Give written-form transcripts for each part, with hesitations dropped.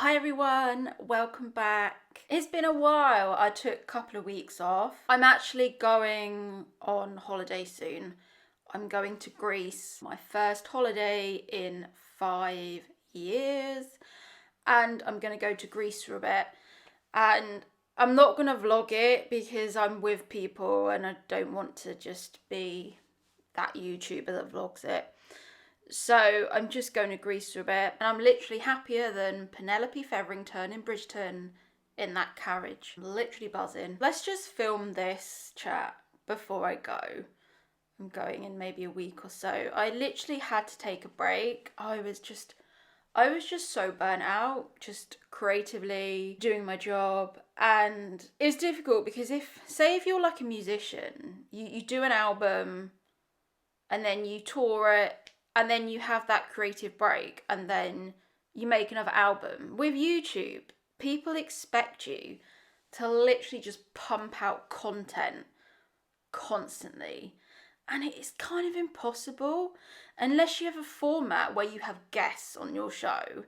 Hi everyone, welcome back. It's been a while. I took a couple of weeks off. I'm actually going on holiday soon. I'm going to Greece, my first holiday in 5 years, and I'm going to go to Greece for a bit. And I'm not going to vlog it because I'm with people and I don't want to just be that YouTuber that vlogs it. So I'm just going to Greece for a bit, and I'm literally happier than Penelope Featherington in Bridgerton in that carriage. I'm literally buzzing. Let's just film this chat before I go. I'm going in maybe a week or so. I literally had to take a break. I was just so burnt out, just creatively doing my job. And it's difficult because if you're like a musician, you do an album and then you tour it, and then you have that creative break, and then you make another album. With YouTube, people expect you to literally just pump out content constantly. And it is kind of impossible unless you have a format where you have guests on your show.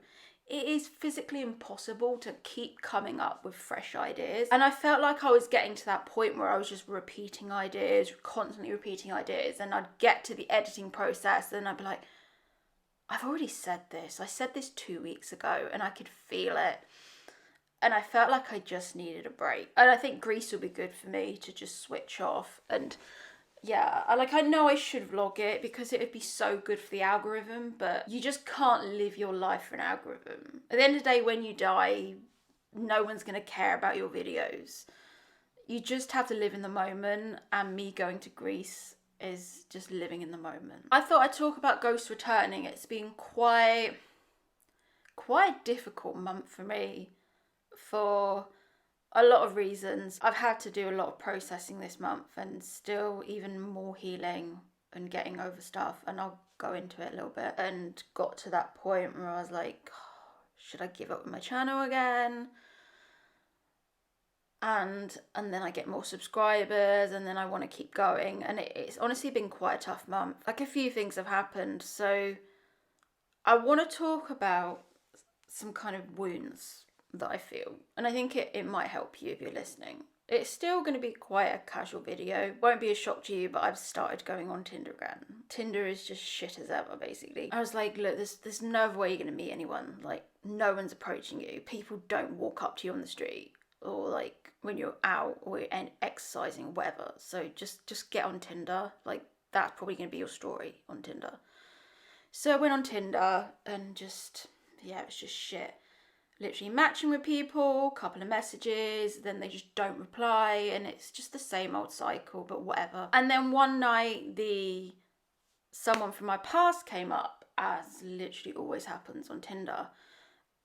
It is physically impossible to keep coming up with fresh ideas. And I felt like I was getting to that point where I was just repeating ideas, constantly repeating ideas. And I'd get to the editing process and I'd be like, I've already said this. I said this 2 weeks ago and I could feel it. And I felt like I just needed a break. And I think Greece would be good for me to just switch off. And yeah, I know I should vlog it because it would be so good for the algorithm, but you just can't live your life for an algorithm. At the end of the day, when you die, no one's going to care about your videos. You just have to live in the moment, and me going to Greece is just living in the moment. I thought I'd talk about ghosts returning. It's been quite a difficult month for me for a lot of reasons. I've had to do a lot of processing this month and still even more healing and getting over stuff, and I'll go into it a little bit. And got to that point where I was like, should I give up with my channel again? And then I get more subscribers, and then I want to keep going, and it's honestly been quite a tough month. Like, a few things have happened, so I want to talk about some kind of wounds that I feel, and I think it might help you if you're listening. It's still going to be quite a casual video. Won't be a shock to you, but I've started going on Tinder again. Tinder is just shit as ever, basically. I was like, look, there's no way you're going to meet anyone. Like, no one's approaching you. People don't walk up to you on the street or like when you're out or exercising or whatever. So just get on Tinder. Like, that's probably going to be your story on Tinder. So I went on Tinder and just, yeah, it was just shit. Literally matching with people, couple of messages, then they just don't reply, and it's just the same old cycle, but whatever. And then one night, someone from my past came up, as literally always happens on Tinder.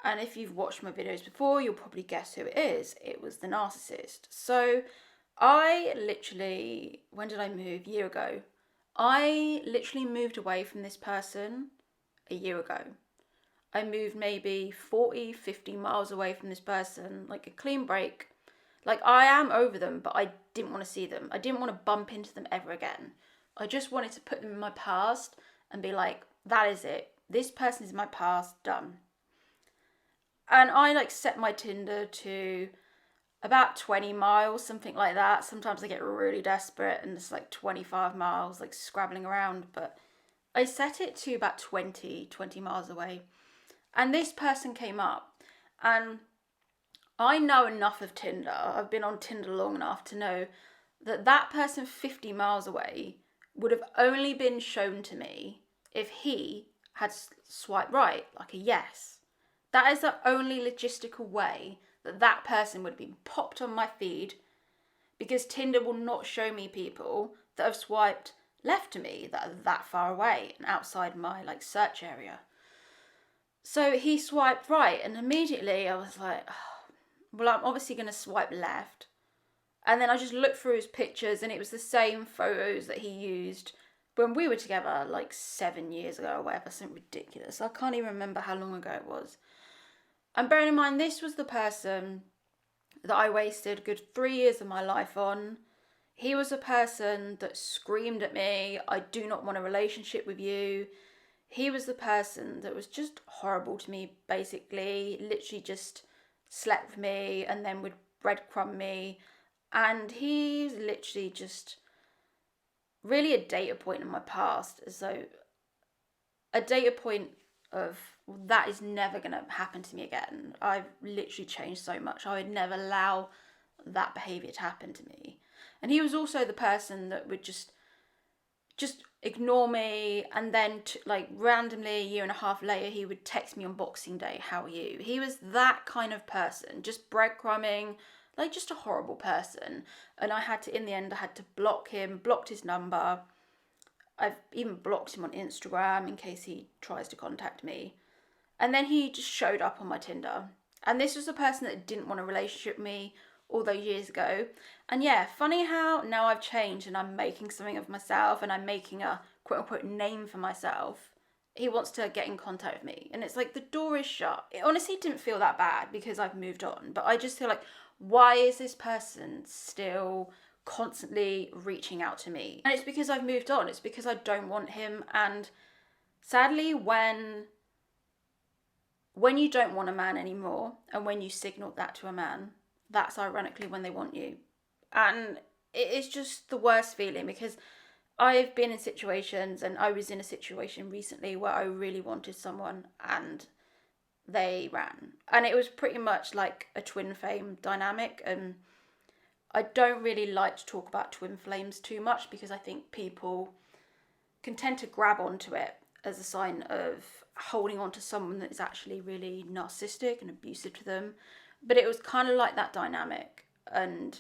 And if you've watched my videos before, you'll probably guess who it is. It was the narcissist. So I literally, when did I move? A year ago. I literally moved away from this person a year ago. I moved maybe 40, 50 miles away from this person, like a clean break. Like, I am over them, but I didn't want to see them. I didn't want to bump into them ever again. I just wanted to put them in my past and be like, that is it. This person is my past, done. And I like set my Tinder to about 20 miles, something like that. Sometimes I get really desperate and it's like 25 miles, like scrabbling around. But I set it to about 20 miles away. And this person came up, and I know enough of Tinder. I've been on Tinder long enough to know that that person 50 miles away would have only been shown to me if he had swiped right, like a yes. That is the only logistical way that that person would have been popped on my feed, because Tinder will not show me people that have swiped left to me that are that far away and outside my like search area. So he swiped right, and immediately I was like, oh, well, I'm obviously going to swipe left. And then I just looked through his pictures, and it was the same photos that he used when we were together, like 7 years ago or whatever, something ridiculous. I can't even remember how long ago it was. And bearing in mind, this was the person that I wasted a good 3 years of my life on. He was a person that screamed at me, I do not want a relationship with you. he was the person that was just horrible to me, basically. Literally just slept with me and then would breadcrumb me. And he's literally just really a data point in my past. So a data point of that is never going to happen to me again. I've literally changed so much. I would never allow that behaviour to happen to me. And he was also the person that would just ignore me, and then like randomly a year and a half later he would text me on Boxing Day, how are you? He was that kind of person, just breadcrumbing, like just a horrible person. And I had to, in the end, I had to block him, blocked his number. I've even blocked him on Instagram in case he tries to contact me. And then he just showed up on my Tinder. And this was a person that didn't want a relationship with me all those years ago. And yeah, funny how now I've changed and I'm making something of myself and I'm making a quote unquote name for myself. He wants to get in contact with me. And it's like the door is shut. It honestly didn't feel that bad because I've moved on. But I just feel like, why is this person still constantly reaching out to me? And it's because I've moved on. It's because I don't want him. And sadly, when you don't want a man anymore and when you signal that to a man, that's ironically when they want you. And it is just the worst feeling, because I've been in situations, and I was in a situation recently where I really wanted someone and they ran. And it was pretty much like a twin flame dynamic. And I don't really like to talk about twin flames too much because I think people can tend to grab onto it as a sign of holding on to someone that is actually really narcissistic and abusive to them. But it was kind of like that dynamic. And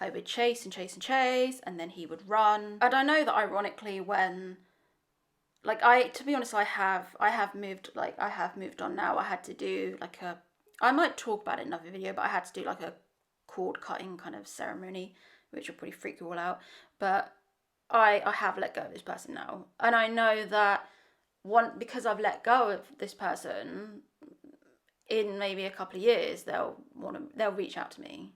I would chase and chase and chase, and then he would run. And I know that ironically when, like, to be honest, I have moved on now. I had to do like I might talk about it in another video, but I had to do like a cord cutting kind of ceremony, which will probably freak you all out. But I have let go of this person now. And I know that because I've let go of this person, in maybe a couple of years they'll reach out to me.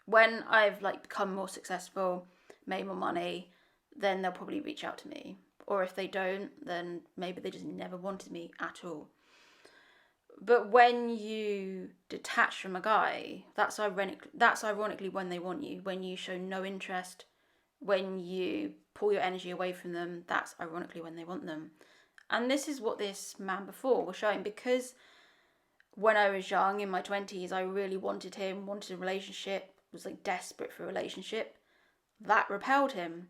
When I've like become more successful, made more money, then they'll probably reach out to me. Or if they don't, then maybe they just never wanted me at all. But when you detach from a guy, that's ironically when they want you. When you show no interest, when you pull your energy away from them, that's ironically when they want them. And this is what this man before was showing, because when I was young, in my 20s, I really wanted him, wanted a relationship, was like desperate for a relationship. That repelled him.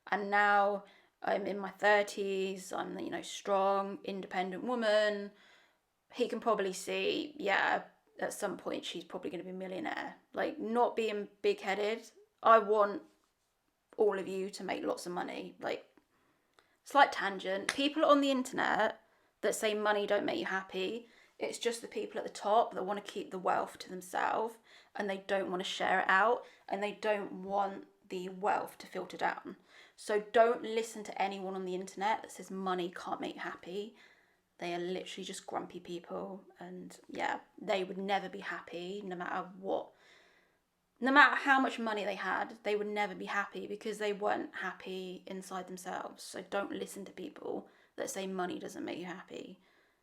And now I'm in my 30s, I'm, strong, independent woman. He can probably see, yeah, at some point she's probably going to be a millionaire. Like, not being big-headed. I want all of you to make lots of money. Like, slight tangent. People on the internet that say money don't make you happy, it's just the people at the top that want to keep the wealth to themselves, and they don't want to share it out, and they don't want the wealth to filter down. So don't listen to anyone on the internet that says money can't make you happy. They are literally just grumpy people, and yeah, they would never be happy no matter what. No matter how much money they had, they would never be happy because they weren't happy inside themselves. So don't listen to people that say money doesn't make you happy,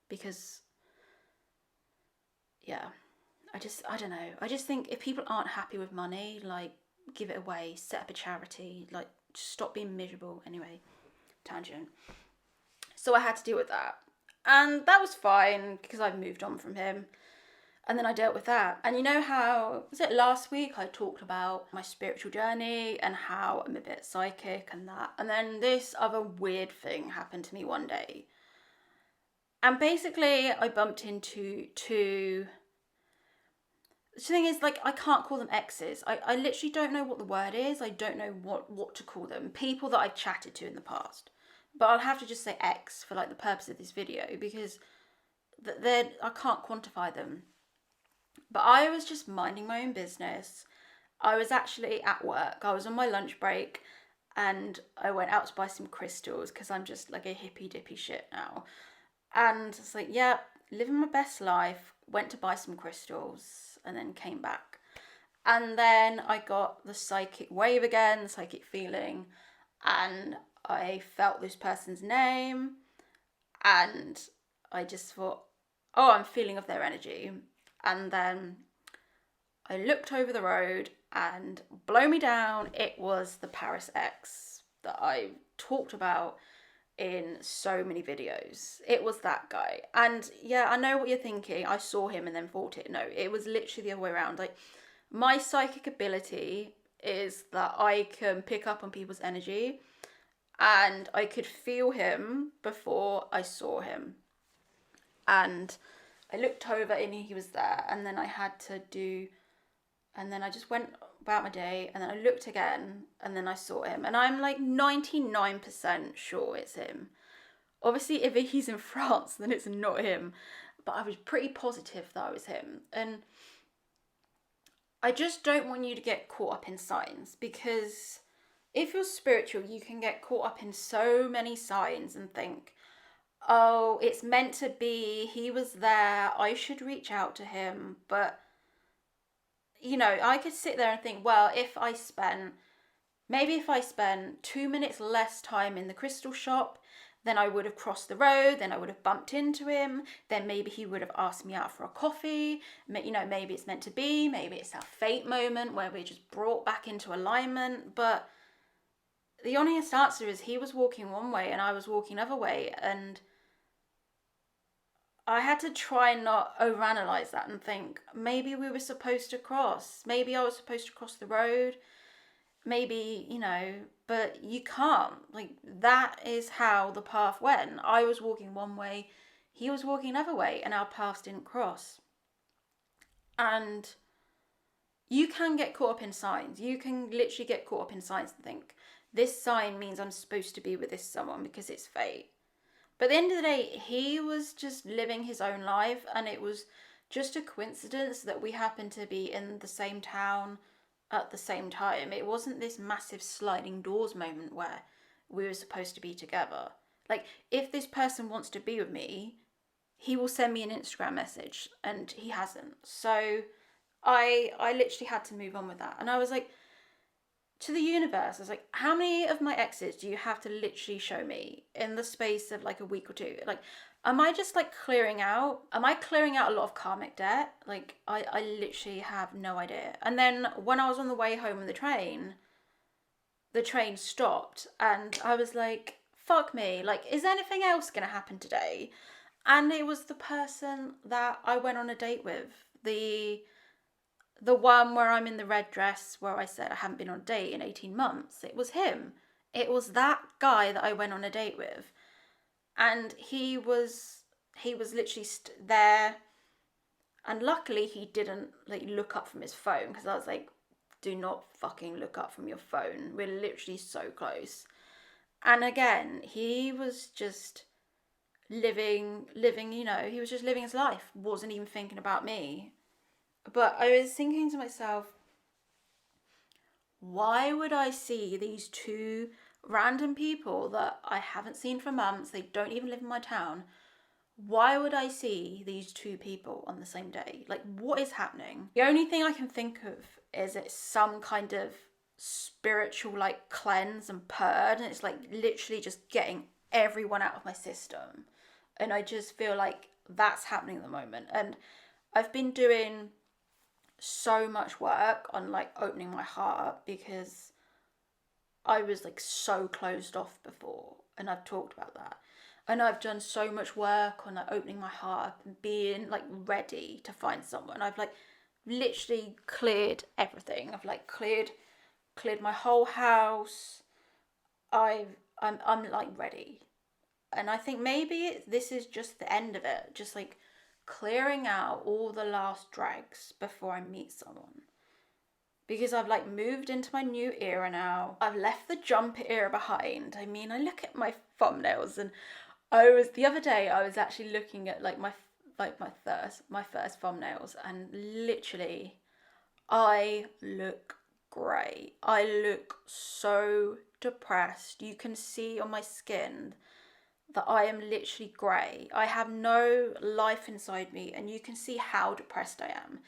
because yeah, I don't know. I just think if people aren't happy with money, like, give it away, set up a charity, like, just stop being miserable. Anyway, tangent. So I had to deal with that. And that was fine because I've moved on from him. And then I dealt with that. And you know how, was it last week I talked about my spiritual journey and how I'm a bit psychic and that. And then this other weird thing happened to me one day. And basically I bumped into two... The thing is, like, I can't call them exes. I literally don't know what the word is. I don't know what to call them. People that I've chatted to in the past. But I'll have to just say ex for, like, the purpose of this video, because I can't quantify them. But I was just minding my own business. I was actually at work. I was on my lunch break, and I went out to buy some crystals because I'm just like a hippy dippy shit now. And it's like, yeah, living my best life. Went to buy some crystals and then came back. And then I got the psychic wave again, the psychic feeling, and I felt this person's name, And I just thought, oh, I'm feeling of their energy. And then I looked over the road and blow me down, it was the Paris ex that I talked about in so many videos. It was that guy. And yeah, I know what you're thinking. I saw him and then thought it. No, it was literally the other way around. Like, my psychic ability is that I can pick up on people's energy, and I could feel him before I saw him. And I looked over and he was there, and then I had to do, and then I just went about my day, and then I looked again, and then I saw him, and I'm like 99% sure it's him. Obviously, if he's in France, then it's not him, but I was pretty positive that it was him. And I just don't want you to get caught up in signs, because if you're spiritual, you can get caught up in so many signs and think, oh, it's meant to be, he was there, I should reach out to him. But, you know, I could sit there and think, well, if I spent 2 minutes less time in the crystal shop, then I would have crossed the road, then I would have bumped into him, then maybe he would have asked me out for a coffee. You know, maybe it's meant to be, maybe it's a fate moment where we're just brought back into alignment. But the honest answer is, he was walking one way and I was walking another way, and I had to try and not overanalyze that and think, maybe we were supposed to cross. Maybe I was supposed to cross the road. Maybe, you know, but you can't. Like, that is how the path went. I was walking one way, he was walking another way, and our paths didn't cross. And you can get caught up in signs. You can literally get caught up in signs and think, this sign means I'm supposed to be with this someone because it's fate. But at the end of the day, he was just living his own life, and it was just a coincidence that we happened to be in the same town at the same time. It wasn't this massive sliding doors moment where we were supposed to be together. Like, if this person wants to be with me, he will send me an Instagram message, and he hasn't. So I literally had to move on with that. And I was like, to the universe, I was like, how many of my exes do you have to literally show me in the space of like a week or two? Like, am I just like clearing out? Am I clearing out a lot of karmic debt? Like, I literally have no idea. And then when I was on the way home in the train stopped, and I was like, fuck me. Like, is anything else going to happen today? And it was the person that I went on a date with. The one where I'm in the red dress, where I said I haven't been on a date in 18 months. It was him. It was that guy that I went on a date with. And he was literally there. And luckily he didn't like look up from his phone, because I was like, do not fucking look up from your phone. We're literally so close. And again, he was just living, you know, he was just living his life. Wasn't even thinking about me. But I was thinking to myself, why would I see these two random people that I haven't seen for months? They don't even live in my town. Why would I see these two people on the same day? Like, what is happening? The only thing I can think of is it's some kind of spiritual like cleanse and purge, and it's like literally just getting everyone out of my system. And I just feel like that's happening at the moment. And I've been doing so much work on like opening my heart up, because I was like so closed off before, and I've talked about that. And I've done so much work on like opening my heart up and being like ready to find someone. I've like literally cleared everything. I've like cleared my whole house. I'm like ready. And I think maybe this is just the end of it. Just like clearing out all the last drags before I meet someone. Because I've like moved into my new era now. I've left the jumper era behind. I mean, I look at my thumbnails, and the other day I was actually looking at like my first thumbnails, and literally I look grey. I look so depressed. You can see on my skin that I am literally grey. I have no life inside me, and you can see how depressed I am.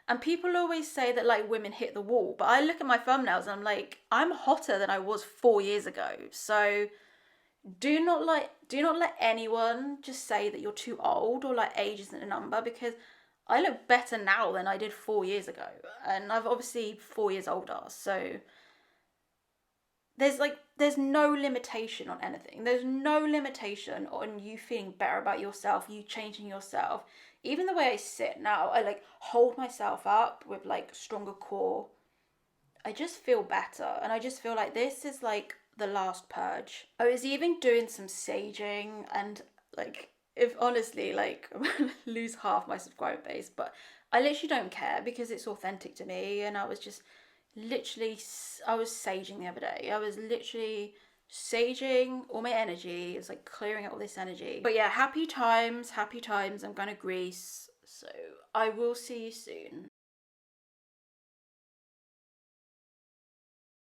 And people always say that like women hit the wall, but I look at my thumbnails and I'm like, I'm hotter than I was 4 years ago. So do not let anyone just say that you're too old, or like age isn't a number, because I look better now than I did 4 years ago, and I've obviously 4 years older. So there's no limitation on anything. There's no limitation on you feeling better about yourself, you changing yourself. Even the way I sit now, I like hold myself up with like stronger core. I just feel better, and I just feel like this is like the last purge. I was even doing some saging, and like, if honestly, like, I'm gonna lose half my subscriber base, but I literally don't care because it's authentic to me. And I was just literally, I was saging the other day. I was literally saging all my energy. It was like clearing out all this energy. But yeah, happy times, happy times. I'm going to Greece. So I will see you soon.